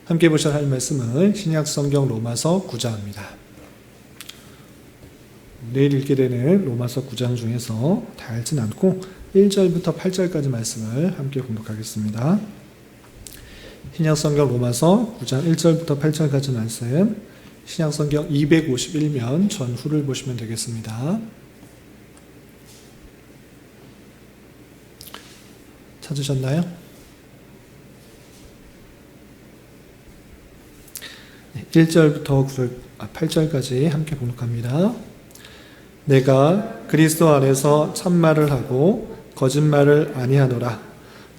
함께 보셔야 할 말씀은 신약성경 로마서 9장입니다. 내일 읽게 되는 로마서 9장 중에서 다 읽진 않고 1절부터 8절까지 말씀을 함께 공독하겠습니다. 신약성경 로마서 9장 1절부터 8절까지 말씀, 신약성경 251면 전후를 보시면 되겠습니다. 찾으셨나요? 1절부터 8절까지 함께 공독합니다. 내가 그리스도 안에서 참말을 하고 거짓말을 아니하노라.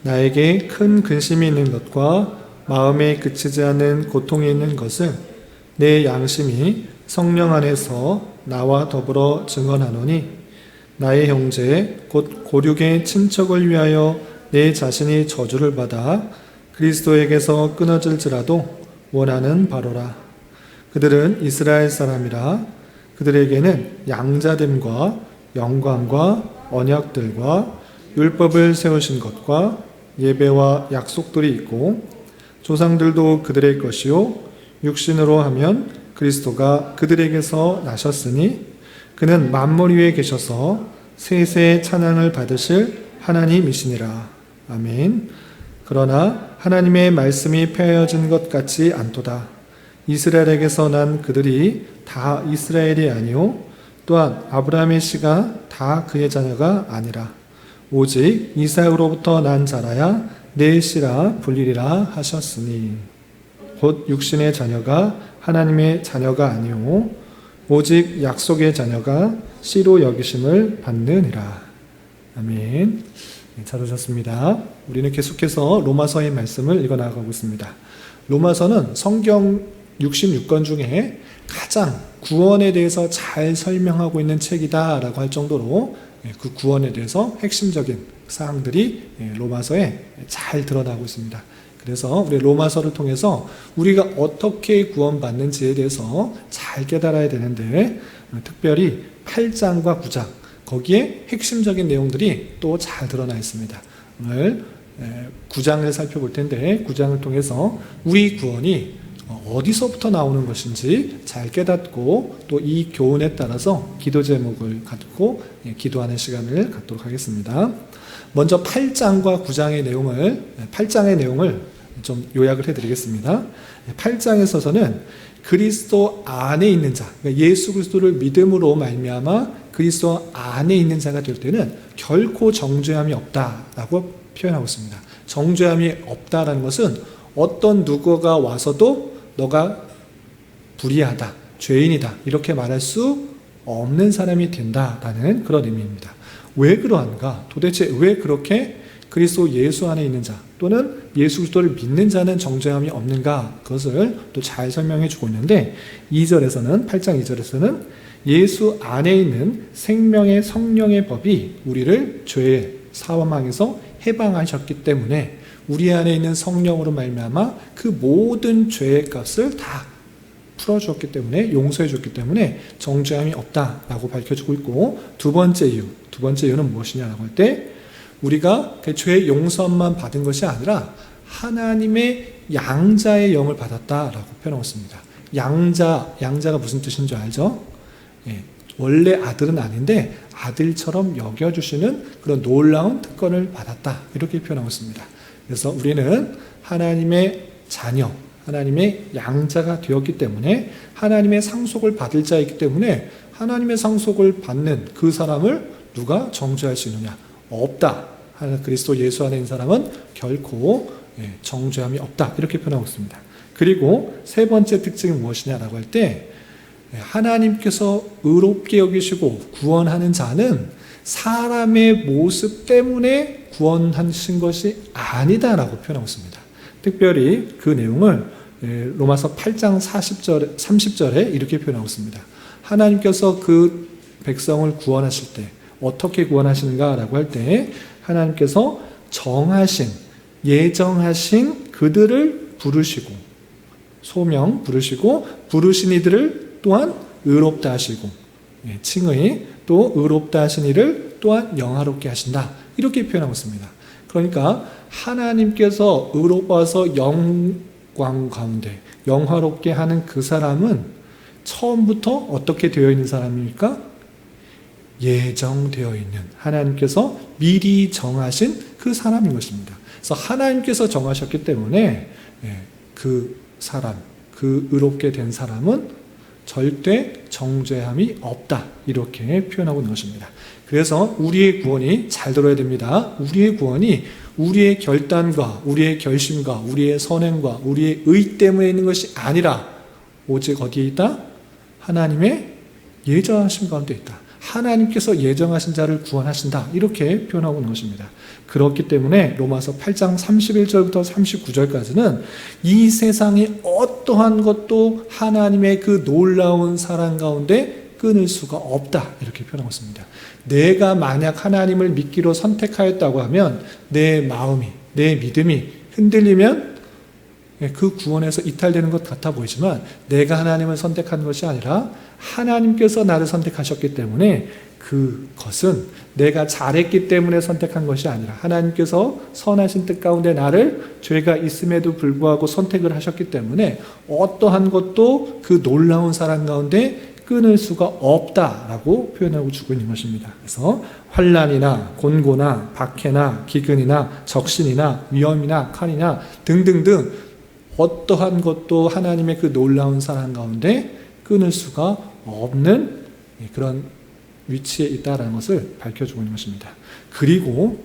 나에게 큰 근심이 있는 것과 마음에 그치지 않는 고통이 있는 것은 내 양심이 성령 안에서 나와 더불어 증언하노니, 나의 형제 곧 고륙의 친척을 위하여 내 자신이 저주를 받아 그리스도에게서 끊어질지라도 원하는 바로라. 그들은 이스라엘 사람이라. 그들에게는 양자됨과 영광과 언약들과 율법을 세우신 것과 예배와 약속들이 있고, 조상들도 그들의 것이요 육신으로 하면 그리스도가 그들에게서 나셨으니 그는 만물 위에 계셔서 세세의 찬양을 받으실 하나님이시니라. 아멘. 그러나 하나님의 말씀이 폐하여진 것 같지 않도다. 이스라엘에게서 난 그들이 다 이스라엘이 아니요 또한 아브라함의 씨가 다 그의 자녀가 아니라 오직 이삭으로부터 난 자라야 내 씨라 불리리라 하셨으니, 곧 육신의 자녀가 하나님의 자녀가 아니요 오직 약속의 자녀가 씨로 여기심을 받느니라. 아멘. 잘 오셨습니다. 우리는 계속해서 로마서의 말씀을 읽어나가고 있습니다. 로마서는 성경 66권 중에 가장 구원에 대해서 잘 설명하고 있는 책이다라고 할 정도로 그 구원에 대해서 핵심적인 사항들이 로마서에 잘 드러나고 있습니다. 그래서 우리 로마서를 통해서 우리가 어떻게 구원받는지에 대해서 잘 깨달아야 되는데, 특별히 8장과 9장, 거기에 핵심적인 내용들이 또 잘 드러나 있습니다. 오늘 9장을 살펴볼 텐데, 9장을 통해서 우리 구원이 어디서부터 나오는 것인지 잘 깨닫고 또 이 교훈에 따라서 기도 제목을 갖고 기도하는 시간을 갖도록 하겠습니다. 먼저 8장과 9장의 내용을, 8장의 내용을 좀 요약을 해드리겠습니다. 8장에서는 그리스도 안에 있는 자, 그러니까 예수 그리스도를 믿음으로 말미암아 그리스도 안에 있는 자가 될 때는 결코 정죄함이 없다라고 표현하고 있습니다. 정죄함이 없다라는 것은 어떤 누구가 와서도 너가 불의하다, 죄인이다 이렇게 말할 수 없는 사람이 된다라는 그런 의미입니다. 왜 그러한가? 도대체 왜 그렇게 그리스도 예수 안에 있는 자 또는 예수 그리스도를 믿는 자는 정죄함이 없는가? 그것을 또 잘 설명해 주고 있는데, 2절에서는 8장 2절에서는 예수 안에 있는 생명의 성령의 법이 우리를 죄의 사망에서 해방하셨기 때문에 우리 안에 있는 성령으로 말미암아 그 모든 죄의 값을 다 풀어주었기 때문에, 용서해 줬기 때문에 정죄함이 없다라고 밝혀주고 있고, 두 번째 이유는 무엇이냐라고 할 때, 우리가 그 죄의 용서만 받은 것이 아니라 하나님의 양자의 영을 받았다라고 표현하고 있습니다. 양자가 무슨 뜻인 줄 알죠? 원래 아들은 아닌데 아들처럼 여겨주시는 그런 놀라운 특권을 받았다, 이렇게 표현하고 있습니다. 그래서 우리는 하나님의 자녀, 하나님의 양자가 되었기 때문에 하나님의 상속을 받을 자이기 때문에 하나님의 상속을 받는 그 사람을 누가 정죄할 수 있느냐? 없다. 그리스도 예수 안에 있는 사람은 결코 정죄함이 없다, 이렇게 표현하고 있습니다. 그리고 세 번째 특징이 무엇이냐라고 할 때, 하나님께서 의롭게 여기시고 구원하는 자는 사람의 모습 때문에 구원하신 것이 아니다라고 표현하고 있습니다. 특별히 그 내용을 로마서 8장 30절에 이렇게 표현하고 있습니다. 하나님께서 그 백성을 구원하실 때 어떻게 구원하시는가라고 할 때, 하나님께서 정하신, 예정하신 그들을 부르시고, 소명 부르시고, 부르신 이들을 또한 의롭다 하시고, 칭의 또 의롭다 하신 이를 또한 영화롭게 하신다, 이렇게 표현하고 있습니다. 그러니까 하나님께서 의롭아서 영광 가운데 영화롭게 하는 그 사람은 처음부터 어떻게 되어 있는 사람입니까? 예정되어 있는, 하나님께서 미리 정하신 그 사람인 것입니다. 그래서 하나님께서 정하셨기 때문에 그 사람, 그 의롭게 된 사람은 절대 정죄함이 없다, 이렇게 표현하고 있는 것입니다. 그래서 우리의 구원이, 잘 들어야 됩니다. 우리의 구원이 우리의 결단과 우리의 결심과 우리의 선행과 우리의 의 때문에 있는 것이 아니라 오직 어디에 있다? 하나님의 예정하심 가운데 있다. 하나님께서 예정하신 자를 구원하신다, 이렇게 표현하고 있는 것입니다. 그렇기 때문에 로마서 8장 31절부터 39절까지는 이 세상의 어떠한 것도 하나님의 그 놀라운 사랑 가운데 끊을 수가 없다, 이렇게 표현하고 있습니다. 내가 만약 하나님을 믿기로 선택하였다고 하면 내 마음이, 내 믿음이 흔들리면 그 구원에서 이탈되는 것 같아 보이지만, 내가 하나님을 선택한 것이 아니라 하나님께서 나를 선택하셨기 때문에, 그것은 내가 잘했기 때문에 선택한 것이 아니라 하나님께서 선하신 뜻 가운데 나를 죄가 있음에도 불구하고 선택을 하셨기 때문에 어떠한 것도 그 놀라운 사랑 가운데 끊을 수가 없다라고 표현하고 주고 있는 것입니다. 그래서 환난이나 곤고나 박해나 기근이나 적신이나 위험이나 칼이나 등등등 어떠한 것도 하나님의 그 놀라운 사랑 가운데 끊을 수가 없는 그런 위치에 있다라는 것을 밝혀주고 있는 것입니다. 그리고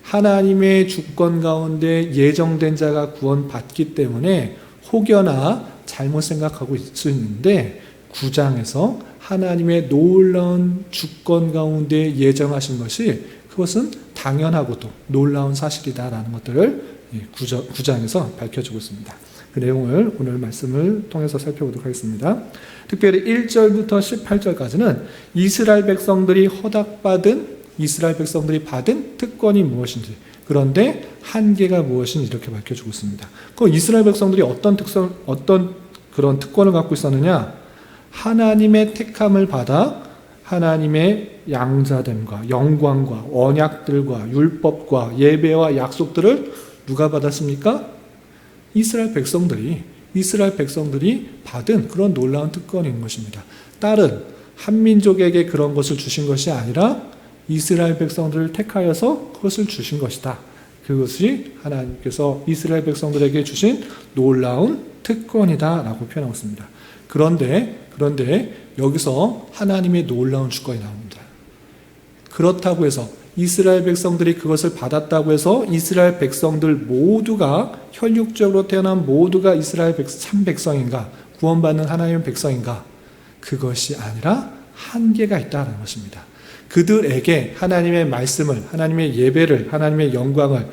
하나님의 주권 가운데 예정된 자가 구원받기 때문에 혹여나 잘못 생각하고 있을 수 있는데, 9장에서 하나님의 놀라운 주권 가운데 예정하신 것이, 그것은 당연하고도 놀라운 사실이다라는 것들을 9장에서 밝혀주고 있습니다. 그 내용을 오늘 말씀을 통해서 살펴보도록 하겠습니다. 특별히 1절부터 18절까지는 이스라엘 백성들이 받은 특권이 무엇인지, 그런데 한계가 무엇인지 이렇게 밝혀주고 있습니다. 그 이스라엘 백성들이 어떤 그런 특권을 갖고 있었느냐? 하나님의 택함을 받아 하나님의 양자됨과 영광과 언약들과 율법과 예배와 약속들을 누가 받았습니까? 이스라엘 백성들이 받은 그런 놀라운 특권인 것입니다. 다른 한민족에게 그런 것을 주신 것이 아니라 이스라엘 백성들을 택하여서 그것을 주신 것이다. 그것이 하나님께서 이스라엘 백성들에게 주신 놀라운 특권이다라고 표현하고 있습니다. 그런데 여기서 하나님의 놀라운 주권이 나옵니다. 그렇다고 해서 이스라엘 백성들이 그것을 받았다고 해서 이스라엘 백성들 모두가, 혈육적으로 태어난 모두가 이스라엘 참 백성인가, 구원받는 하나님의 백성인가? 그것이 아니라 한계가 있다는 것입니다. 그들에게 하나님의 말씀을, 하나님의 예배를, 하나님의 영광을,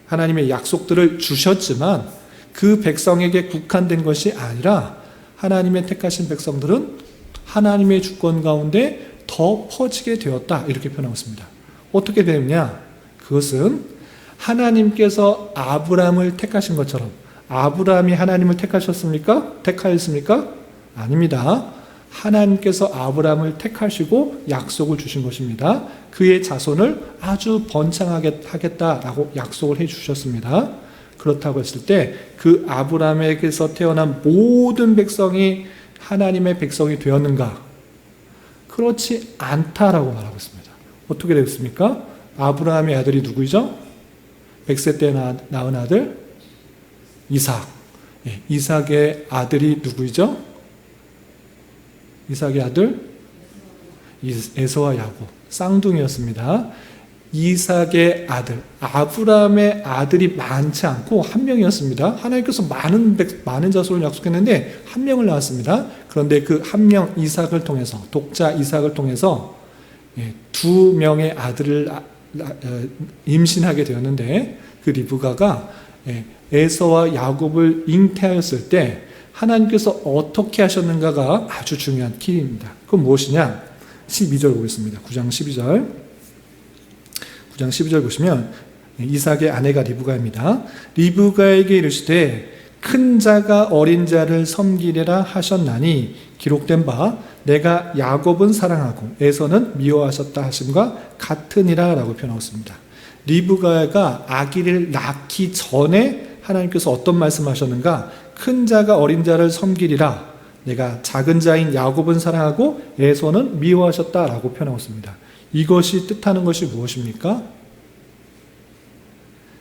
하나님의 약속들을 주셨지만 그 백성에게 국한된 것이 아니라 하나님의 택하신 백성들은 하나님의 주권 가운데 더 퍼지게 되었다, 이렇게 표현하고 있습니다. 어떻게 되느냐? 그것은 하나님께서 아브라함을 택하신 것처럼, 아브라함이 하나님을 택하였습니까? 아닙니다. 하나님께서 아브라함을 택하시고 약속을 주신 것입니다. 그의 자손을 아주 번창하게 하겠다라고 약속을 해주셨습니다. 그렇다고 했을 때 그 아브라함에게서 태어난 모든 백성이 하나님의 백성이 되었는가? 그렇지 않다라고 말하고 있습니다. 어떻게 되겠습니까? 아브라함의 아들이 누구이죠? 100세 때 낳은 아들 이삭. 이삭의 아들이 누구이죠? 이삭의 아들 에서와 야곱, 쌍둥이였습니다. 이삭의 아들, 아브라함의 아들이 많지 않고 한 명이었습니다. 하나님께서 많은 자손을 약속했는데 한 명을 낳았습니다. 그런데 그 한 명 이삭을 통해서, 독자 이삭을 통해서 2명의 아들을 임신하게 되었는데, 그 리브가가 에서와 야곱을 잉태하였을 때 하나님께서 어떻게 하셨는가가 아주 중요한 키입니다. 그건 무엇이냐? 12절 보겠습니다. 9장 12절 보시면 이삭의 아내가 리브가입니다. 리브가에게 이르시되 큰 자가 어린 자를 섬기리라 하셨나니 기록된 바 내가 야곱은 사랑하고 에서는 미워하셨다 하심과 같으니라 라고 표현하고 있습니다. 리브가가 아기를 낳기 전에 하나님께서 어떤 말씀하셨는가? 큰 자가 어린 자를 섬기리라. 내가 작은 자인 야곱은 사랑하고 에서는 미워하셨다라고 표현하고 있습니다. 이것이 뜻하는 것이 무엇입니까?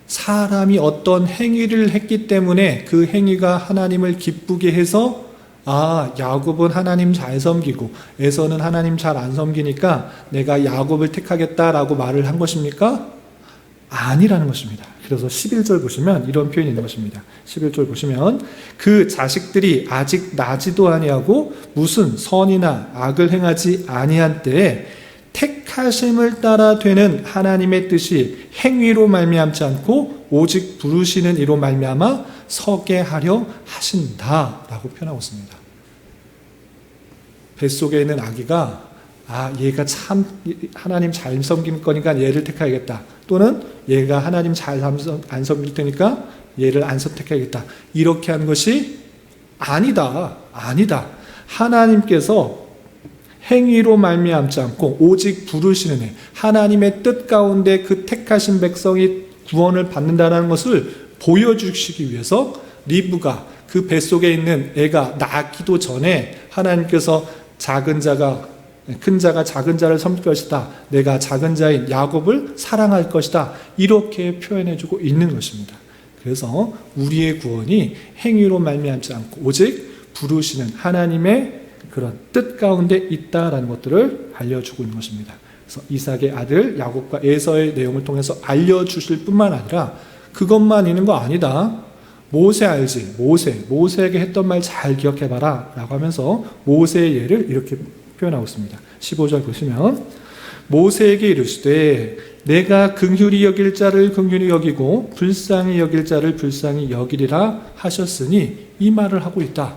사람이 행위를 했기 때문에 그 행위가 하나님을 기쁘게 해서 야곱은 하나님 잘 섬기고 에서는 하나님 잘 안 섬기니까 내가 야곱을 택하겠다라고 말을 한 것입니까? 아니라는 것입니다. 그래서 11절 보시면 이런 표현이 있는 것입니다. 11절 보시면 그 자식들이 아직 나지도 아니하고 무슨 선이나 악을 행하지 아니한 때에 택하심을 따라 되는 하나님의 뜻이 행위로 말미암지 않고 오직 부르시는 이로 말미암아 서게 하려 하신다라고 표현하고 있습니다. 뱃속에 있는 아기가 얘가 참 하나님 잘 섬길 거니까 얘를 택하겠다. 또는 얘가 하나님 잘 안 섬길 테니까 얘를 안 선택하겠다. 이렇게 한 것이 아니다. 하나님께서 행위로 말미암지 않고 오직 부르시는 애, 하나님의 뜻 가운데 그 택하신 백성이 구원을 받는다는 것을 보여주시기 위해서 리브가 그 뱃속에 있는 애가 낳기도 전에 하나님께서 큰 자가 작은 자를 섬길 것이다. 내가 작은 자인 야곱을 사랑할 것이다. 이렇게 표현해주고 있는 것입니다. 그래서 우리의 구원이 행위로 말미암지 않고 오직 부르시는 하나님의 그런 뜻 가운데 있다라는 것들을 알려주고 있는 것입니다. 그래서 이삭의 아들 야곱과 에서의 내용을 통해서 알려주실 뿐만 아니라 그것만 있는 거 아니다. 모세 알지? 모세에게 했던 말 잘 기억해봐라 라고 하면서 모세의 예를 이렇게 표현하고 있습니다. 15절 보시면 모세에게 이르시되 내가 긍휼히 여길 자를 긍휼히 여기고 불쌍히 여길 자를 불쌍히 여기리라 하셨으니 이 말을 하고 있다.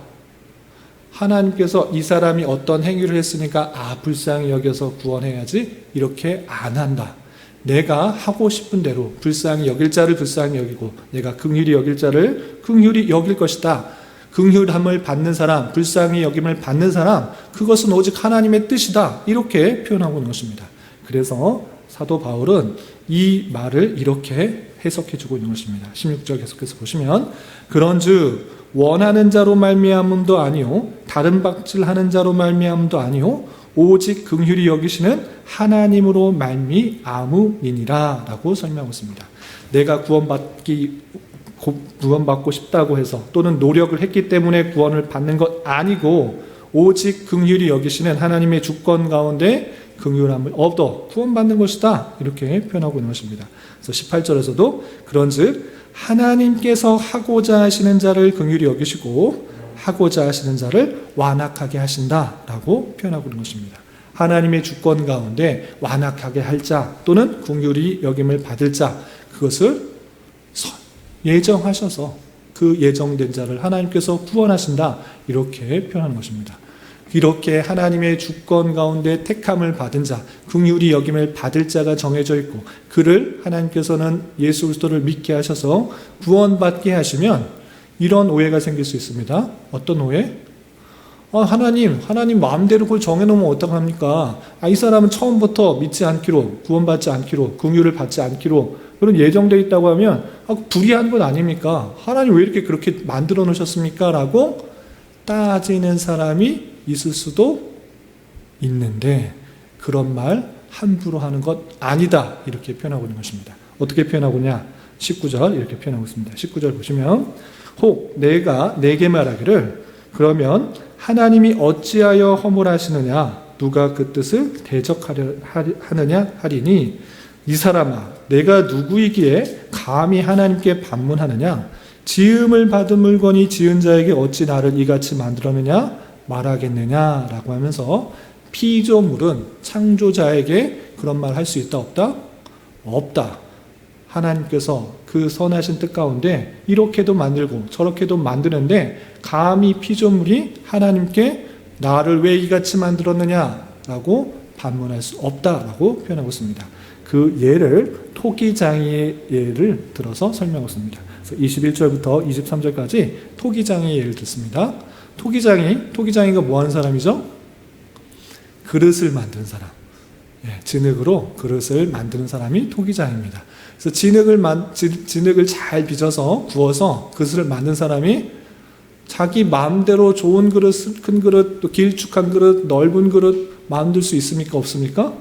하나님께서 이 사람이 어떤 행위를 했으니까 불쌍히 여겨서 구원해야지 이렇게 안 한다. 내가 하고 싶은 대로 불쌍히 여길 자를 불쌍히 여기고 내가 긍휼히 여길 자를 긍휼히 여길 것이다. 긍휼함을 받는 사람, 불쌍히 여김을 받는 사람, 그것은 오직 하나님의 뜻이다. 이렇게 표현하고 있는 것입니다. 그래서 사도 바울은 이 말을 이렇게 해석해 주고 있는 것입니다. 16절 계속해서 보시면 그런즉 원하는 자로 말미암음도 아니요 다른 박질하는 자로 말미암음도 아니요 오직 긍휼히 여기시는 하나님으로 말미암음이니라 라고 설명하고 있습니다. 내가 구원받고 싶다고 해서 또는 노력을 했기 때문에 구원을 받는 것 아니고 오직 긍휼히 여기시는 하나님의 주권 가운데 긍휼함을 얻어 구원받는 것이다. 이렇게 표현하고 있는 것입니다. 그래서 18절에서도 그런즉 하나님께서 하고자 하시는 자를 긍휼히 여기시고 하고자 하시는 자를 완악하게 하신다라고 표현하고 있는 것입니다. 하나님의 주권 가운데 완악하게 할 자 또는 긍휼히 여김을 받을 자 그것을 예정하셔서 그 예정된 자를 하나님께서 구원하신다 이렇게 표현하는 것입니다. 이렇게 하나님의 주권 가운데 택함을 받은 자, 긍휼히 여김을 받을 자가 정해져 있고 그를 하나님께서는 예수 그리스도를 믿게 하셔서 구원받게 하시면 이런 오해가 생길 수 있습니다. 어떤 오해? 하나님 마음대로 그걸 정해놓으면 어떡합니까? 이 사람은 처음부터 믿지 않기로, 구원받지 않기로, 긍휼을 받지 않기로 그런 예정되어 있다고 하면 불의한 것 아닙니까? 하나님 왜 이렇게 그렇게 만들어 놓으셨습니까? 라고 따지는 사람이 있을 수도 있는데 그런 말 함부로 하는 것 아니다 이렇게 표현하고 있는 것입니다. 어떻게 표현하고냐? 19절 이렇게 표현하고 있습니다. 19절 보시면 혹 내가 내게 말하기를 그러면 하나님이 어찌하여 허물하시느냐 누가 그 뜻을 대적하려 하느냐 하리니 이 사람아 내가 누구이기에 감히 하나님께 반문하느냐 지음을 받은 물건이 지은 자에게 어찌 나를 이같이 만들었느냐 말하겠느냐라고 하면서 피조물은 창조자에게 그런 말 할 수 있다 없다? 없다. 하나님께서 그 선하신 뜻 가운데 이렇게도 만들고 저렇게도 만드는데 감히 피조물이 하나님께 나를 왜 이같이 만들었느냐라고 반문할 수 없다라고 표현하고 있습니다. 그 예를 토기장이의 예를 들어서 설명하고 있습니다. 그래서 21절부터 23절까지 토기장이의 예를 듣습니다. 토기장이가 뭐 하는 사람이죠? 그릇을 만드는 사람. 진흙으로 그릇을 만드는 사람이 토기장입니다. 그래서 진흙을 잘 빚어서 구워서 그릇을 만든 사람이 자기 마음대로 좋은 그릇, 큰 그릇, 또 길쭉한 그릇, 넓은 그릇 만들 수 있습니까? 없습니까?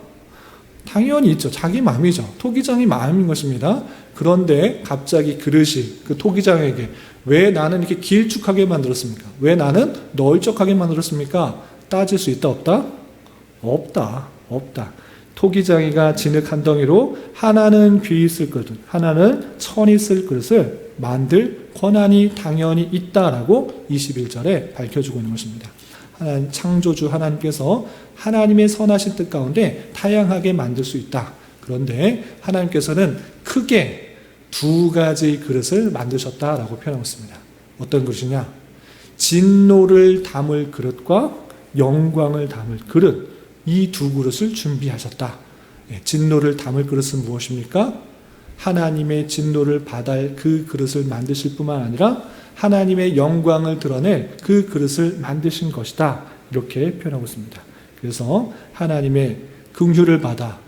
당연히 있죠. 자기 마음이죠. 토기장이 마음인 것입니다. 그런데 갑자기 그릇이 그 토기장에게 왜 나는 이렇게 길쭉하게 만들었습니까? 왜 나는 널쩍하게 만들었습니까? 따질 수 있다 없다? 없다. 토기장이가 진흙 한 덩이로 하나는 귀 있을 그릇, 하나는 천이 쓸 그릇을 만들 권한이 당연히 있다라고 21절에 밝혀주고 있는 것입니다. 하나님, 창조주 하나님께서 하나님의 선하신 뜻 가운데 다양하게 만들 수 있다. 그런데 하나님께서는 크게 두 가지 그릇을 만드셨다라고 표현하고 있습니다. 어떤 그릇이냐? 진노를 담을 그릇과 영광을 담을 그릇, 이 두 그릇을 준비하셨다. 진노를 담을 그릇은 무엇입니까? 하나님의 진노를 받을 그 그릇을 만드실 뿐만 아니라 하나님의 영광을 드러낼 그 그릇을 만드신 것이다. 이렇게 표현하고 있습니다. 그래서 하나님의 긍휼을 받아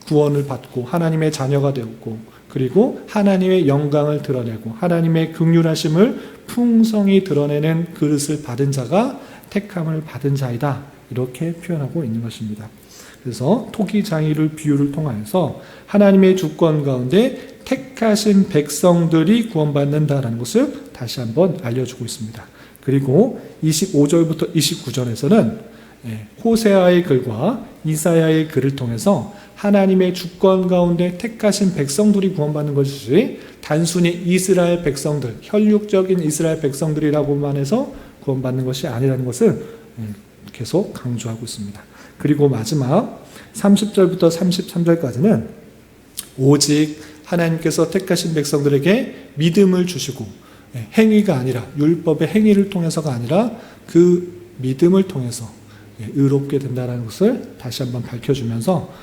구원을 받고 하나님의 자녀가 되었고, 그리고 하나님의 영광을 드러내고 하나님의 긍휼하심을 풍성히 드러내는 그릇을 받은 자가 택함을 받은 자이다. 이렇게 표현하고 있는 것입니다. 그래서 토기장이를 비유를 통하여서 하나님의 주권 가운데 택하신 백성들이 구원받는다라는 것을 다시 한번 알려주고 있습니다. 그리고 25절부터 29절에서는 호세아의 글과 이사야의 글을 통해서 하나님의 주권 가운데 택하신 백성들이 구원받는 것이지 단순히 이스라엘 백성들, 혈육적인 이스라엘 백성들이라고만 해서 구원받는 것이 아니라는 것을 계속 강조하고 있습니다. 그리고 마지막 30절부터 33절까지는 오직 하나님께서 택하신 백성들에게 믿음을 주시고 행위가 아니라 율법의 행위를 통해서가 아니라 그 믿음을 통해서 의롭게 된다는 것을 다시 한번 밝혀주면서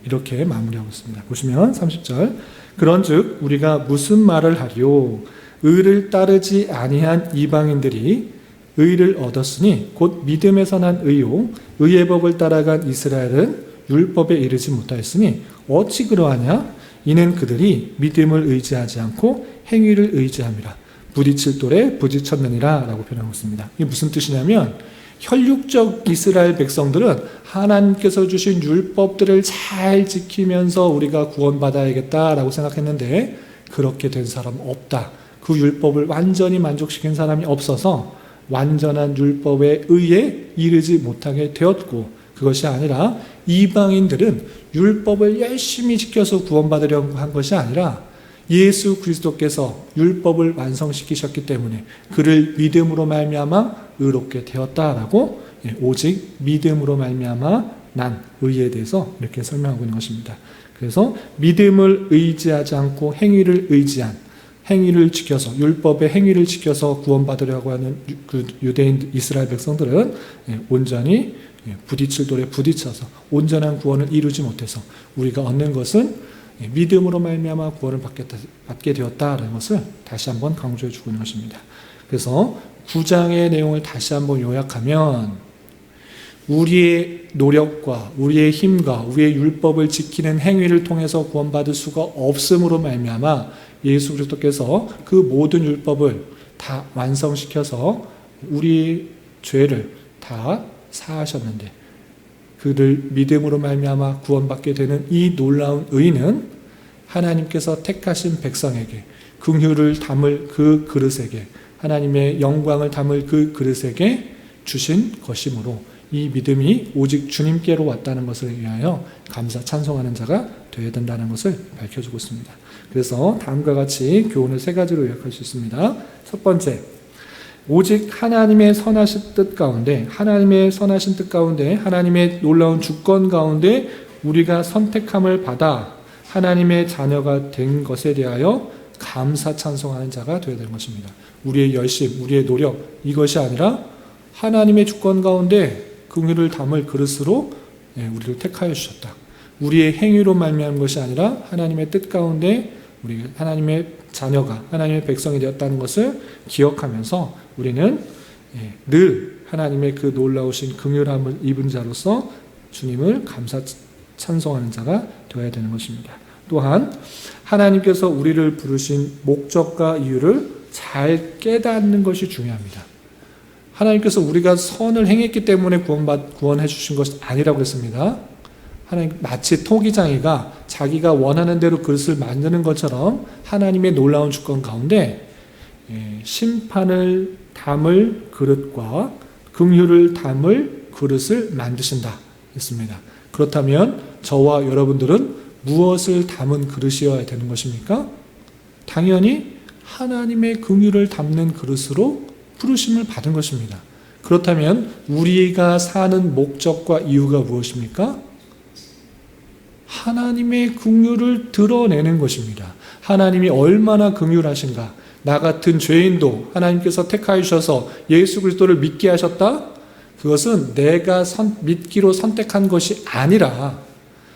이렇게 마무리하고 있습니다. 보시면 30절 그런즉 우리가 무슨 말을 하리요 의를 따르지 아니한 이방인들이 의를 얻었으니 곧 믿음에서 난 의요 의의 법을 따라간 이스라엘은 율법에 이르지 못하였으니 어찌 그러하냐 이는 그들이 믿음을 의지하지 않고 행위를 의지함이라 부딪힐 돌에 부딪혔느니라 라고 표현하고 있습니다. 이게 무슨 뜻이냐면 혈육적 이스라엘 백성들은 하나님께서 주신 율법들을 잘 지키면서 우리가 구원받아야겠다라고 생각했는데 그렇게 된 사람 없다. 그 율법을 완전히 만족시킨 사람이 없어서 완전한 율법에 의해 이르지 못하게 되었고, 그것이 아니라 이방인들은 율법을 열심히 지켜서 구원받으려고 한 것이 아니라 예수 그리스도께서 율법을 완성시키셨기 때문에 그를 믿음으로 말미암아 의롭게 되었다라고 오직 믿음으로 말미암아 난 의에 대해서 이렇게 설명하고 있는 것입니다. 그래서 믿음을 의지하지 않고 행위를 의지한 행위를 지켜서 율법의 행위를 지켜서 구원받으려고 하는 그 유대인 이스라엘 백성들은 온전히 부딪힐 돌에 부딪혀서 온전한 구원을 이루지 못해서 우리가 얻는 것은 믿음으로 말미암아 구원을 받게 되었다라는 것을 다시 한번 강조해 주고 있는 것입니다. 그래서 9장의 내용을 다시 한번 요약하면 우리의 노력과 우리의 힘과 우리의 율법을 지키는 행위를 통해서 구원받을 수가 없음으로 말미암아 예수 그리스도께서 그 모든 율법을 다 완성시켜서 우리의 죄를 다 사하셨는데 그를 믿음으로 말미암아 구원받게 되는 이 놀라운 의는 하나님께서 택하신 백성에게 긍휼을 담을 그 그릇에게 하나님의 영광을 담을 그 그릇에게 주신 것이므로 이 믿음이 오직 주님께로 왔다는 것을 위하여 감사 찬송하는 자가 되어야 된다는 것을 밝혀주고 있습니다. 그래서 다음과 같이 교훈을 세 가지로 요약할 수 있습니다. 첫 번째, 오직 하나님의 선하신 뜻 가운데 하나님의 놀라운 주권 가운데 우리가 선택함을 받아 하나님의 자녀가 된 것에 대하여 감사 찬송하는 자가 되어야 되는 것입니다. 우리의 열심, 우리의 노력 이것이 아니라 하나님의 주권 가운데 긍휼을 담을 그릇으로 우리를 택하여 주셨다. 우리의 행위로 말미암은 것이 아니라 하나님의 뜻 가운데 우리 하나님의 자녀가 하나님의 백성이 되었다는 것을 기억하면서 우리는 늘 하나님의 그 놀라우신 긍휼함을 입은 자로서 주님을 감사 찬송하는 자가 되어야 되는 것입니다. 또한 하나님께서 우리를 부르신 목적과 이유를 잘 깨닫는 것이 중요합니다. 하나님께서 우리가 선을 행했기 때문에 구원해 주신 것이 아니라고 했습니다. 하나님, 마치 토기장이가 자기가 원하는 대로 그릇을 만드는 것처럼 하나님의 놀라운 주권 가운데 심판을 담을 그릇과 긍휼을 담을 그릇을 만드신다 했습니다. 그렇다면 저와 여러분들은 무엇을 담은 그릇이어야 되는 것입니까? 당연히 하나님의 긍휼을 담는 그릇으로 부르심을 받은 것입니다. 그렇다면 우리가 사는 목적과 이유가 무엇입니까? 하나님의 긍휼을 드러내는 것입니다. 하나님이 얼마나 긍휼하신가. 나 같은 죄인도 하나님께서 택하여 주셔서 예수 그리스도를 믿게 하셨다? 그것은 내가 믿기로 선택한 것이 아니라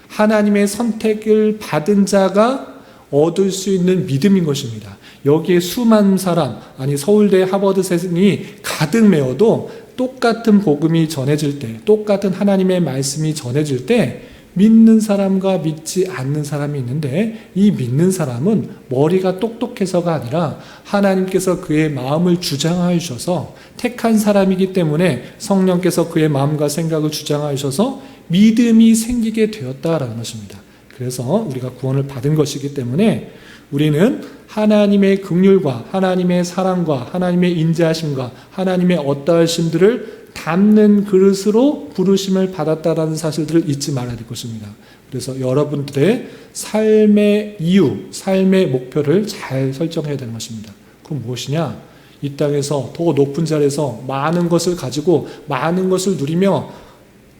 하나님의 선택을 받은 자가 얻을 수 있는 믿음인 것입니다. 여기에 수많은 사람, 서울대 하버드생이 가득 메워도 똑같은 복음이 전해질 때, 똑같은 하나님의 말씀이 전해질 때 믿는 사람과 믿지 않는 사람이 있는데, 이 믿는 사람은 머리가 똑똑해서가 아니라 하나님께서 그의 마음을 주장하여 주셔서 택한 사람이기 때문에 성령께서 그의 마음과 생각을 주장하여 주셔서 믿음이 생기게 되었다라는 것입니다. 그래서 우리가 구원을 받은 것이기 때문에 우리는 하나님의 긍휼과 하나님의 사랑과 하나님의 인자하심과 하나님의 어떠하심들을 담는 그릇으로 부르심을 받았다라는 사실들을 잊지 말아야 될 것입니다. 그래서 여러분들의 삶의 이유, 삶의 목표를 잘 설정해야 되는 것입니다. 그럼 무엇이냐? 이 땅에서 더 높은 자리에서 많은 것을 가지고 많은 것을 누리며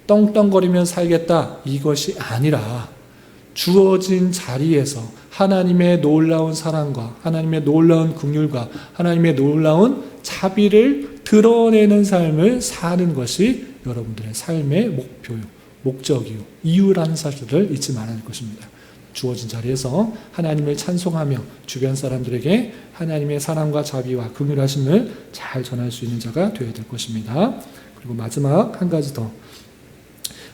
떵떵거리며 살겠다, 이것이 아니라 주어진 자리에서 하나님의 놀라운 사랑과 하나님의 놀라운 긍휼과 하나님의 놀라운 자비를 드러내는 삶을 사는 것이 여러분들의 삶의 목표요, 목적이요, 이유라는 사실을 잊지 말아야 할 것입니다. 주어진 자리에서 하나님을 찬송하며 주변 사람들에게 하나님의 사랑과 자비와 긍휼하심을 잘 전할 수 있는 자가 되어야 될 것입니다. 그리고 마지막 한 가지 더,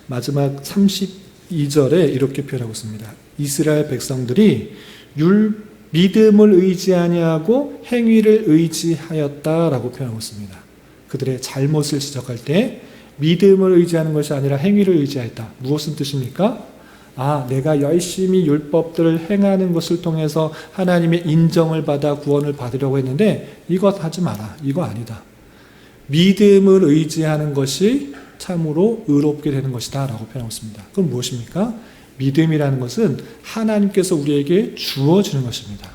마지막 32절에 이렇게 표현하고 있습니다. 이스라엘 백성들이 믿음을 의지 아니하고 행위를 의지하였다라고 표현하고 있습니다. 그들의 잘못을 지적할 때 믿음을 의지하는 것이 아니라 행위를 의지하였다. 무엇은 뜻입니까? 내가 열심히 율법들을 행하는 것을 통해서 하나님의 인정을 받아 구원을 받으려고 했는데 이것 하지 마라. 이거 아니다. 믿음을 의지하는 것이 참으로 의롭게 되는 것이다 라고 표현하고 있습니다. 그럼 무엇입니까? 믿음이라는 것은 하나님께서 우리에게 주어지는 것입니다.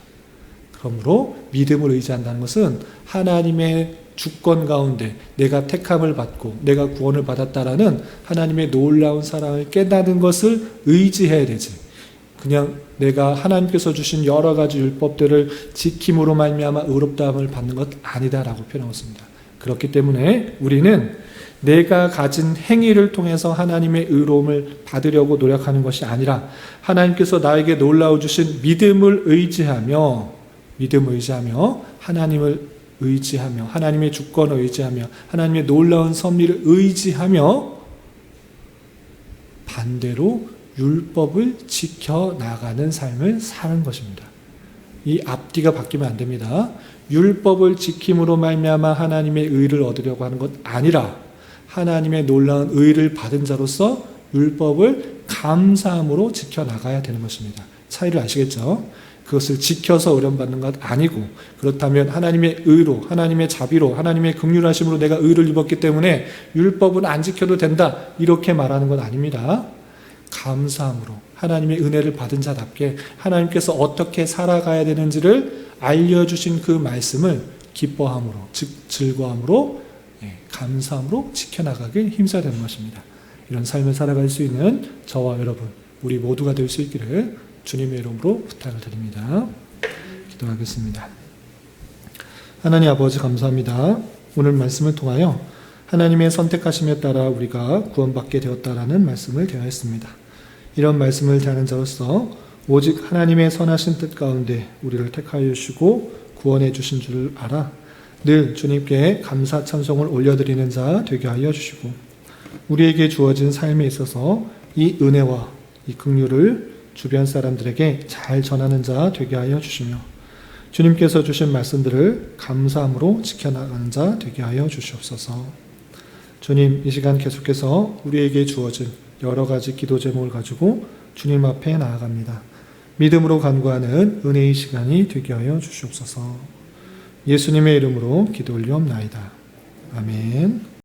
그러므로 믿음을 의지한다는 것은 하나님의 주권 가운데 내가 택함을 받고 내가 구원을 받았다라는 하나님의 놀라운 사랑을 깨닫는 것을 의지해야 되지, 그냥 내가 하나님께서 주신 여러 가지 율법들을 지킴으로 말미암아 의롭다함을 받는 것 아니다라고 표현하고 있습니다. 그렇기 때문에 우리는 내가 가진 행위를 통해서 하나님의 의로움을 받으려고 노력하는 것이 아니라 하나님께서 나에게 놀라워 주신 믿음을 의지하며 하나님을 의지하며 하나님의 주권을 의지하며 하나님의 놀라운 섭리를 의지하며 반대로 율법을 지켜나가는 삶을 사는 것입니다. 이 앞뒤가 바뀌면 안 됩니다. 율법을 지킴으로 말미암아 하나님의 의를 얻으려고 하는 것 아니라 하나님의 놀라운 의를 받은 자로서 율법을 감사함으로 지켜나가야 되는 것입니다. 차이를 아시겠죠? 그것을 지켜서 의련받는 것 아니고, 그렇다면 하나님의 의로, 하나님의 자비로, 하나님의 긍휼하심으로 내가 의를 입었기 때문에 율법은 안 지켜도 된다, 이렇게 말하는 것 아닙니다. 감사함으로 하나님의 은혜를 받은 자답게 하나님께서 어떻게 살아가야 되는지를 알려주신 그 말씀을 기뻐함으로, 즉 즐거움으로, 감사함으로 지켜나가길 힘써야 되는 것입니다. 이런 삶을 살아갈 수 있는 저와 여러분, 우리 모두가 될 수 있기를 주님의 이름으로 부탁을 드립니다. 기도하겠습니다. 하나님 아버지 감사합니다. 오늘 말씀을 통하여 하나님의 선택하심에 따라 우리가 구원받게 되었다라는 말씀을 대하였습니다. 이런 말씀을 대하는 자로서 오직 하나님의 선하신 뜻 가운데 우리를 택하여 주시고 구원해 주신 줄을 알아 늘 주님께 감사 찬송을 올려드리는 자 되게 하여 주시고, 우리에게 주어진 삶에 있어서 이 은혜와 이 긍휼을 주변 사람들에게 잘 전하는 자 되게 하여 주시며 주님께서 주신 말씀들을 감사함으로 지켜나가는 자 되게 하여 주시옵소서. 주님, 이 시간 계속해서 우리에게 주어진 여러 가지 기도 제목을 가지고 주님 앞에 나아갑니다. 믿음으로 간구하는 은혜의 시간이 되게 하여 주시옵소서. 예수님의 이름으로 기도 올리옵나이다. 아멘.